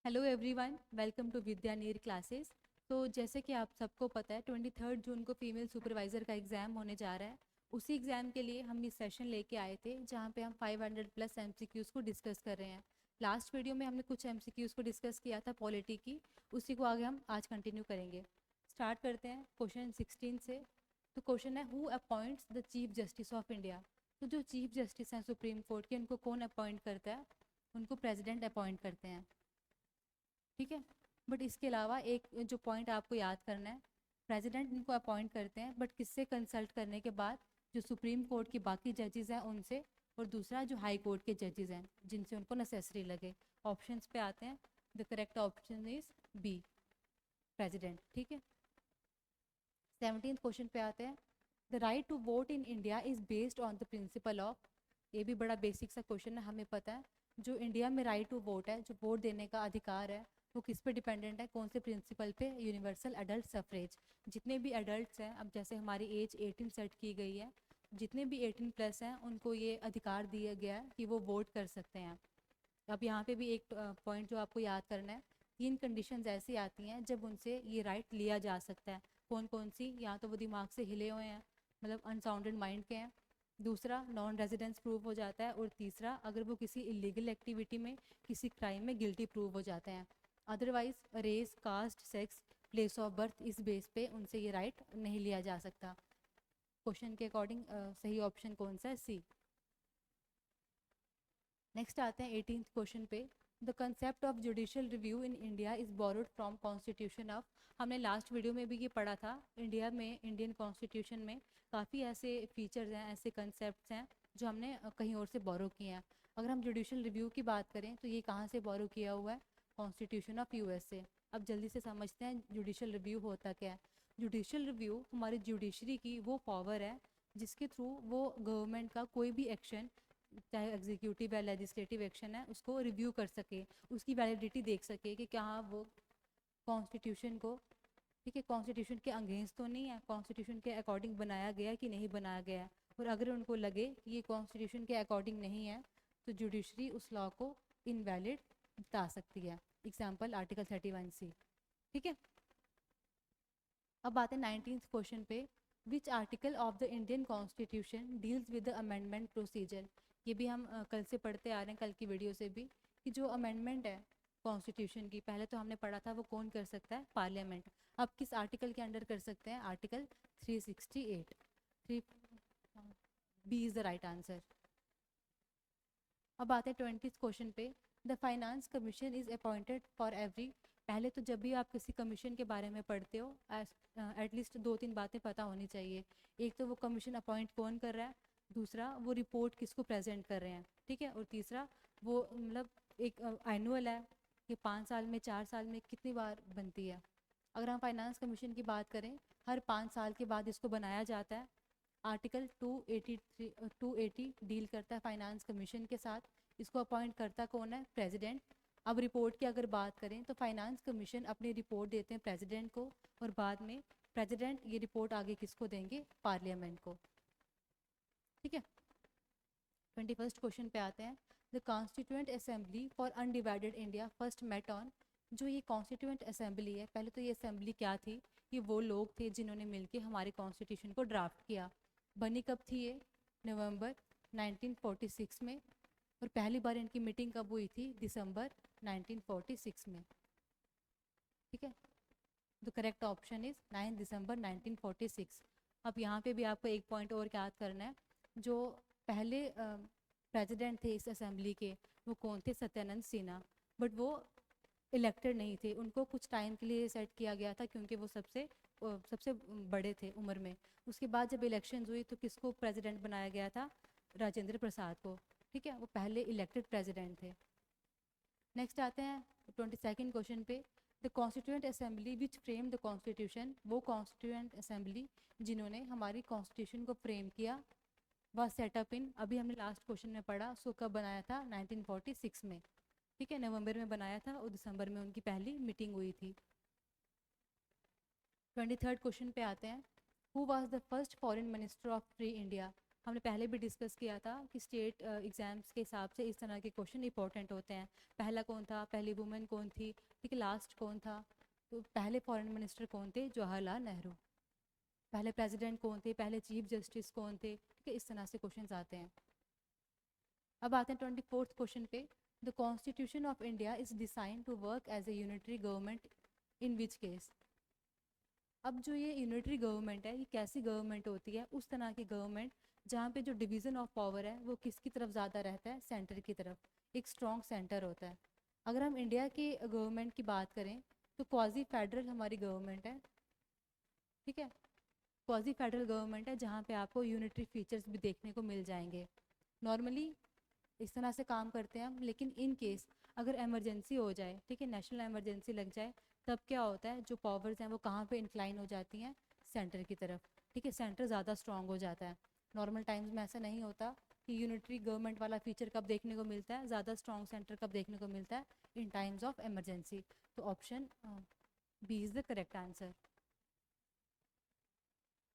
Hello everyone, welcome to विद्या नीर classes. तो जैसे कि आप सबको पता है 23 जून को फीमेल सुपरवाइज़र का एग्ज़ाम होने जा रहा है। उसी एग्ज़ाम के लिए हम इस सेशन लेके आए थे जहाँ पे हम 500 प्लस एमसीक्यूज़ को डिस्कस कर रहे हैं। लास्ट वीडियो में हमने कुछ एमसीक्यूज़ को डिस्कस किया था पॉलिटी की, उसी को आगे हम आज कंटिन्यू करेंगे। स्टार्ट करते हैं क्वेश्चन 16 से। तो क्वेश्चन है, who appoints the chief justice of India. तो जो चीफ जस्टिस हैं सुप्रीम कोर्ट के, उनको कौन अपॉइंट करता है? उनको प्रेसिडेंट अपॉइंट करते हैं। ठीक है, बट इसके अलावा एक जो पॉइंट आपको याद करना है, प्रेसिडेंट इनको अपॉइंट करते हैं बट किससे कंसल्ट करने के बाद? जो सुप्रीम कोर्ट की बाकी जजेस हैं उनसे, और दूसरा जो हाई कोर्ट के जजेस हैं जिनसे उनको नेसेसरी लगे। ऑप्शंस पे आते हैं। The correct option is B, president. ठीक है, 17th क्वेश्चन पे आते हैं। The right to vote in India is based on the principle of. ये भी बड़ा बेसिक सा क्वेश्चन है, हमें पता है जो इंडिया में राइट टू वोट है, जो वोट देने का अधिकार है, वो किस पे डिपेंडेंट है? कौन से प्रिंसिपल पे? Universal adult suffrage. जितने भी एडल्ट्स हैं, अब जैसे हमारी एज 18 सेट की गई है, जितने भी 18 प्लस हैं उनको ये अधिकार दिया गया है कि वो वोट कर सकते हैं। अब यहाँ पे भी एक पॉइंट जो आपको याद करना है, 3 कंडीशंस ऐसी आती हैं जब उनसे ये राइट लिया जा सकता है। कौन कौन सी? या तो वो दिमाग से हिले हुए हैं, मतलब अनसाउंडेड माइंड के हैं, दूसरा नॉन रेजिडेंस प्रूव हो जाता है, और तीसरा अगर वो किसी इलीगल एक्टिविटी में, किसी क्राइम में गिल्टी प्रूव हो जाते हैं। Otherwise race, caste, sex, place of birth, इस बेस पे उनसे ये राइट नहीं लिया जा सकता। क्वेश्चन के अकॉर्डिंग सही ऑप्शन कौन सा है? सी। नेक्स्ट आते हैं 18th क्वेश्चन पे। The concept of judicial review in India is borrowed from constitution of. हमने लास्ट वीडियो में भी ये पढ़ा था। इंडिया में, इंडियन कॉन्स्टिट्यूशन में काफ़ी ऐसे फीचर्स हैं, ऐसे कंसेप्ट हैं जो हमने कहीं और से बोरो किए हैं। अगर हम जुडिशियल रिव्यू की बात करें तो ये कहाँ से बोरो किया हुआ है? कॉन्स्टिट्यूशन ऑफ यूएस से। अब जल्दी से समझते हैं जुडिशियल रिव्यू होता क्या है। जुडिशियल रिव्यू हमारी जुडिशरी की वो पावर है जिसके थ्रू वो गवर्नमेंट का कोई भी एक्शन, चाहे एग्जीक्यूटिव या लेजिस्लेटिव एक्शन है, उसको रिव्यू कर सके, उसकी वैलिडिटी देख सके कि क्या वो कॉन्स्टिट्यूशन को, ठीक है, कॉन्स्टिट्यूशन के अगेंस्ट तो नहीं है, कॉन्स्टिट्यूशन के अकॉर्डिंग बनाया गया कि नहीं बनाया गया। और अगर उनको लगे कि ये कॉन्स्टिट्यूशन के अकॉर्डिंग नहीं है तो जुडिशरी उस लॉ को इनवैलिड बता सकती है। Example article 31C। ठीक है, अब आते हैं 19th क्वेश्चन पे। विच article of the Indian constitution deals with the amendment procedure. ये भी हम कल से पढ़ते आ रहे हैं, कल की वीडियो से भी, कि जो अमेंडमेंट है कॉन्स्टिट्यूशन की, पहले तो हमने पढ़ा था वो कौन कर सकता है? पार्लियामेंट। अब किस आर्टिकल के अंडर कर सकते हैं? Article 368। 3 B is the right answer. अब आते हैं 20th क्वेश्चन पे। The finance commission is appointed for every. पहले तो जब भी आप किसी कमीशन के बारे में पढ़ते हो, एटलीस्ट 2-3 बातें पता होनी चाहिए। एक तो वो कमीशन अपॉइंट कौन कर रहा है, दूसरा वो रिपोर्ट किसको प्रेजेंट कर रहे हैं, ठीक है, और तीसरा वो मतलब एक एनुअल है कि 5 साल में, 4 साल में कितनी बार बनती है। अगर हम फाइनेंस कमीशन की बात करें, हर 5 साल के बाद इसको बनाया जाता है। आर्टिकल 280 डील करता है फाइनेंस कमीशन के साथ। इसको अपॉइंट करता कौन है? प्रेसिडेंट। अब रिपोर्ट की अगर बात करें तो फाइनेंस कमीशन अपनी रिपोर्ट देते हैं प्रेसिडेंट को, और बाद में प्रेसिडेंट ये रिपोर्ट आगे किसको देंगे? पार्लियामेंट को। ठीक है, 21st क्वेश्चन पे आते हैं। The constituent assembly for undivided India first met on. जो ये कॉन्स्टिट्यूएंट असेंबली है, पहले तो ये असेंबली क्या थी? ये वो लोग थे जिन्होंने मिलकर हमारे कॉन्स्टिट्यूशन को ड्राफ्ट किया। बनी कब थी ये? नवंबर 1946 में। और पहली बार इनकी मीटिंग कब हुई थी? दिसंबर 1946 में। ठीक है, द करेक्ट ऑप्शन इज 9 दिसंबर 1946। अब यहाँ पे भी आपको एक पॉइंट और याद करना है। जो पहले प्रेसिडेंट थे इस असेंबली के, वो कौन थे? सत्यानंद सिन्हा। बट वो इलेक्टेड नहीं थे, उनको कुछ टाइम के लिए सेट किया गया था क्योंकि वो सबसे बड़े थे उम्र में। उसके बाद जब इलेक्शंस हुई तो किसको प्रेसिडेंट बनाया गया था? राजेंद्र प्रसाद को। ठीक है, वो पहले इलेक्टेड प्रेसिडेंट थे। नेक्स्ट आते हैं 22nd क्वेश्चन पे। The constituent assembly which frame the constitution. वो कॉन्स्टिट्यूएंट असेंबली जिन्होंने हमारी कॉन्स्टिट्यूशन को फ्रेम किया, वह सेटअप इन, अभी हमने लास्ट क्वेश्चन में पढ़ा, सो कब बनाया था? 1946 में। ठीक है, नवंबर में बनाया था और दिसंबर में उनकी पहली मीटिंग हुई थी। 23rd क्वेश्चन पे आते हैं। Who was the first foreign minister of free India. हमने पहले भी डिस्कस किया था कि स्टेट एग्ज़ाम्स के हिसाब से इस तरह के क्वेश्चन इंपॉर्टेंट होते हैं। पहला कौन था, पहली वुमेन कौन थी, ठीक है, लास्ट कौन था, तो पहले फॉरेन मिनिस्टर कौन थे, जवाहरलाल नेहरू, पहले प्रेसिडेंट कौन थे, पहले चीफ जस्टिस कौन थे, ठीक है, इस तरह से क्वेश्चंस आते हैं। अब आते हैं 24th क्वेश्चन पे। The constitution of India is design to work as a unitary government in which case. अब जो ये यूनिटरी गवर्नमेंट है, ये कैसी गवर्नमेंट होती है, उस तरह की गवर्नमेंट जहाँ पे जो डिवीज़न ऑफ पावर है वो किसकी तरफ ज़्यादा रहता है, सेंटर की तरफ, एक स्ट्रॉन्ग सेंटर होता है। अगर हम इंडिया की गवर्नमेंट की बात करें तो क्वाजी फेडरल हमारी गवर्नमेंट है, ठीक है, क्वाजी फेडरल गवर्नमेंट है जहाँ पे आपको यूनिटरी फीचर्स भी देखने को मिल जाएंगे। नॉर्मली इस तरह से काम करते हैं हम, लेकिन इन केस अगर इमरजेंसी हो जाए, ठीक है, नेशनल इमरजेंसी लग जाए, तब क्या होता है, जो पावर्स हैं वो कहाँ पे इंक्लाइन हो जाती हैं, सेंटर की तरफ, ठीक है, सेंटर ज़्यादा स्ट्रांग हो जाता है। नॉर्मल टाइम्स में ऐसा नहीं होता कि यूनिटरी गवर्नमेंट वाला फीचर कब देखने को मिलता है, ज़्यादा स्ट्रांग सेंटर कब देखने को मिलता है, इन टाइम्स ऑफ इमरजेंसी। तो option B is the correct answer.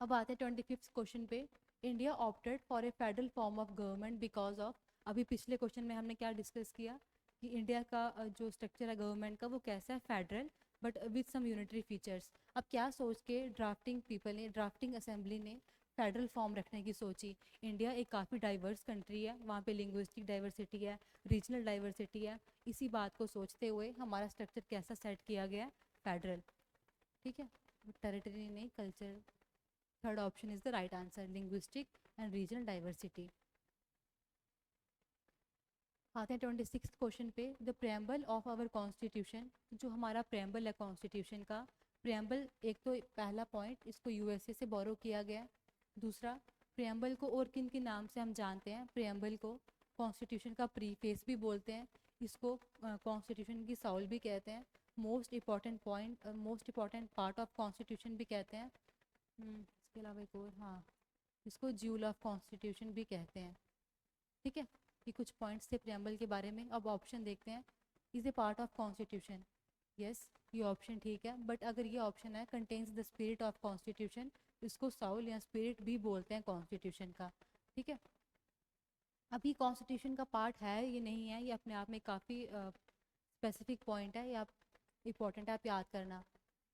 अब आते हैं 25th क्वेश्चन पे। India opted for a federal form of government because of. अभी पिछले क्वेश्चन में हमने क्या डिस्कस किया कि इंडिया का जो स्ट्रक्चर है गवर्नमेंट का वो कैसा है, federal but with some unitary features. अब क्या सोच के ड्राफ्टिंग पीपल ने, ड्राफ्टिंग असेंबली ने फेडरल फॉर्म रखने की सोची। इंडिया एक काफ़ी डाइवर्स कंट्री है, वहाँ पे लिंग्विस्टिक डाइवर्सिटी है, रीजनल डाइवर्सिटी है। इसी बात को सोचते हुए हमारा स्ट्रक्चर कैसा सेट किया गया है, फेडरल, ठीक है, टेरिटरी नहीं, culture. Third option is the right answer, linguistic and regional diversity. आते हैं 26th क्वेश्चन पे। The preamble of our constitution, जो हमारा प्रेम्बल है कॉन्स्टिट्यूशन का, प्रेम्बल एक तो पहला पॉइंट, इसको यूएसए से बोरो किया गया है। दूसरा, प्रेम्बल को और किन किन नाम से हम जानते हैं, प्रेम्बल को कॉन्स्टिट्यूशन का प्रीफेस भी बोलते हैं, इसको कॉन्स्टिट्यूशन की साउल भी कहते हैं, most important point, most important part of constitution भी कहते हैं। इसके अलावा एक और, हाँ, इसको ज्यूल ऑफ कॉन्स्टिट्यूशन भी कहते हैं, ठीक है। ये कुछ पॉइंट्स थे प्रेम्बल के बारे में। अब ऑप्शन देखते हैं। Is a part of constitution, yes, ये ऑप्शन ठीक है, बट अगर ये ऑप्शन है contains the spirit of constitution, इसको साउल या स्पिरिट भी बोलते हैं कॉन्स्टिट्यूशन का, ठीक है। अभी कॉन्स्टिट्यूशन का पार्ट है ये नहीं है, ये अपने आप में काफ़ी स्पेसिफिक पॉइंट है, ये आप इम्पोर्टेंट है, आप याद करना।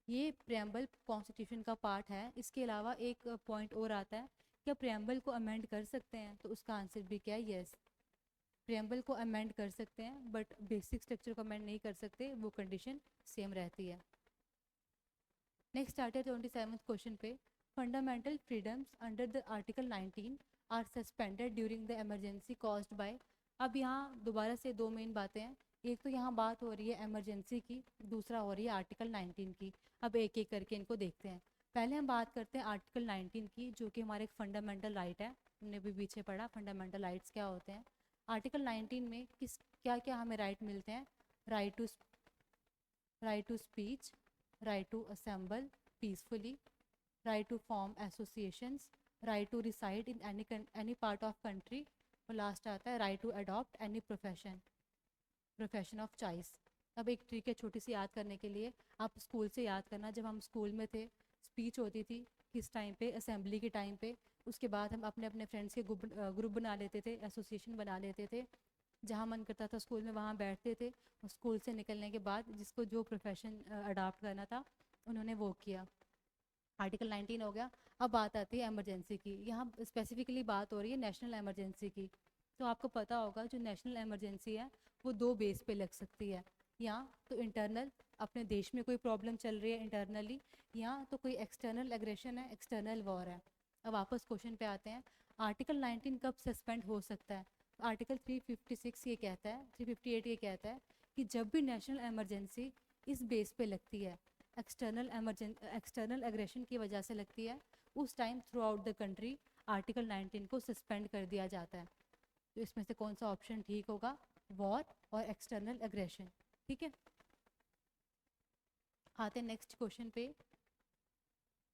ये प्रेम्बल कॉन्स्टिट्यूशन का पार्ट है। इसके अलावा एक पॉइंट और आता है, क्या प्रेम्बल को अमेंड कर सकते हैं, तो उसका आंसर भी क्या है, यस, प्रेम्बल को अमेंड कर सकते हैं, बट बेसिक स्ट्रक्चर को अमेंड नहीं कर सकते, वो कंडीशन सेम रहती है। नेक्स्ट आते हैं 27th क्वेश्चन पे। Fundamental freedoms under the article 19 are suspended during the emergency caused by. अब यहाँ दोबारा से दो मेन बातें हैं, एक तो यहाँ बात हो रही है इमरजेंसी की, दूसरा हो रही है आर्टिकल 19 की। अब एक एक करके इनको देखते हैं। पहले हम बात करते हैं आर्टिकल 19 की, जो कि हमारा एक फंडामेंटल राइट है, हमने भी पीछे पढ़ा फंडामेंटल राइट्स क्या होते हैं। आर्टिकल 19 में किस क्या क्या हमें राइट मिलते हैं, right to speech, right to assemble peacefully, right to form associations, right to reside in any part of country, और लास्ट आता है right to adopt any profession of choice। अब एक ट्रिक है छोटी सी याद करने के लिए, आप स्कूल से याद करना, जब हम स्कूल में थे स्पीच होती थी किस टाइम पे, असेंबली के टाइम पे। उसके बाद हम अपने अपने फ्रेंड्स के ग्रुप बना लेते थे, एसोसिएशन बना लेते थे, जहाँ मन करता था स्कूल में वहाँ बैठते थे, और स्कूल से निकलने के बाद जिसको जो प्रोफेशन अडॉप्ट करना था उन्होंने वो किया। आर्टिकल 19 हो गया। अब बात आती है इमरजेंसी की, यहाँ स्पेसिफिकली बात हो रही है नेशनल इमरजेंसी की। तो आपको पता होगा जो नेशनल इमरजेंसी है वो दो बेस पे लग सकती है, या तो इंटरनल, अपने देश में कोई प्रॉब्लम चल रही है इंटरनली, या तो कोई एक्सटर्नल एग्रेशन है, एक्सटर्नल वॉर है। अब वापस क्वेश्चन पे आते हैं, आर्टिकल 19 कब सस्पेंड हो सकता है। आर्टिकल 356 ये कहता है, 358 ये कहता है कि जब भी नेशनल इमरजेंसी इस बेस पे लगती है, एक्सटर्नल एग्रेशन की वजह से लगती है, उस time through out the country article 19 को सस्पेंड कर दिया जाता है। तो इसमें से कौन सा ऑप्शन ठीक होगा, वॉर और एक्सटर्नल एग्रेशन, ठीक है। आते हैं नेक्स्ट क्वेश्चन पे।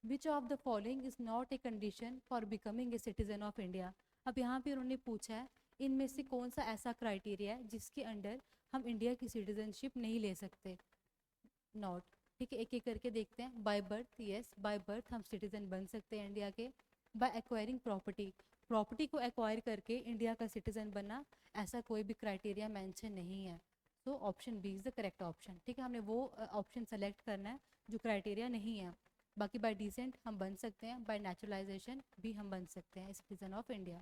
Which of the following is not a condition for becoming a citizen of India. अब यहाँ पे उन्होंने पूछा है इनमें से कौन सा ऐसा क्राइटेरिया है जिसके अंडर हम इंडिया की सिटीजनशिप नहीं ले सकते, नॉट, ठीक है, एक एक करके देखते हैं। By birth, yes, by birth हम सिटीजन बन सकते हैं इंडिया के। बाय एक्वायरिंग प्रॉपर्टी, प्रॉपर्टी को एक्वायर करके इंडिया का सिटीज़न बनना, ऐसा कोई भी क्राइटेरिया मेंशन नहीं है। So option B is the correct option. ठीक है, हमने वो ऑप्शन सेलेक्ट करना है जो क्राइटेरिया नहीं है। बाकी बाय डिसेंट हम बन सकते हैं, बाय नेचुरलाइजेशन भी हम बन सकते हैं सिटीज़न ऑफ इंडिया।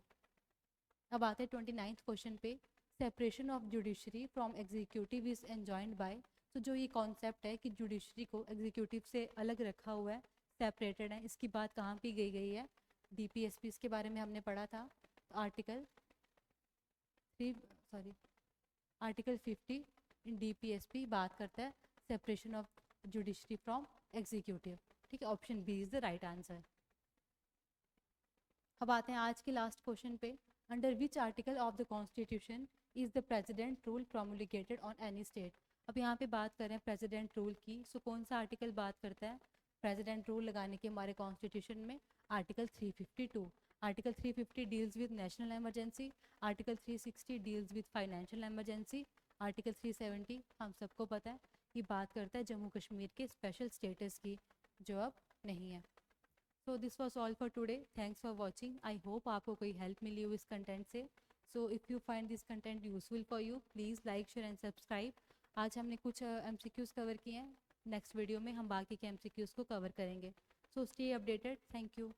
अब आते हैं 29th क्वेश्चन पे, separation of judiciary from executive is enjoyed by. तो जो ये कॉन्सेप्ट है कि जुडिशरी को एग्जीक्यूटिव से अलग रखा हुआ है, सेपरेटेड है, इसकी बात कहाँ की गई है? डीपीएसपी के बारे में हमने पढ़ा था। आर्टिकल 50 इन डीपीएसपी बात करता है separation of judiciary from executive. ठीक है, option B is the right answer. अब आते हैं आज के लास्ट क्वेश्चन पे, under which article of the constitution is the president rule promulgated on any state. अब यहाँ पे बात कर रहे हैं प्रेसिडेंट रूल की। सो कौन सा आर्टिकल बात करता है प्रेसिडेंट रूल लगाने के हमारे कॉन्स्टिट्यूशन में? Article 352। Article 350 deals with national emergency, article 360 deals with financial emergency, article 370 हम सबको पता है कि बात करता है जम्मू कश्मीर के स्पेशल स्टेटस की, जो अब नहीं है। So this was all for today, thanks for watching. I hope आपको कोई हेल्प मिली हो इस कंटेंट से। So if you find this content useful for you, please like share and subscribe. आज हमने कुछ MCQs कवर किए हैं, नेक्स्ट वीडियो में हम बाकी के MCQs को कवर करेंगे। So stay updated, thank you.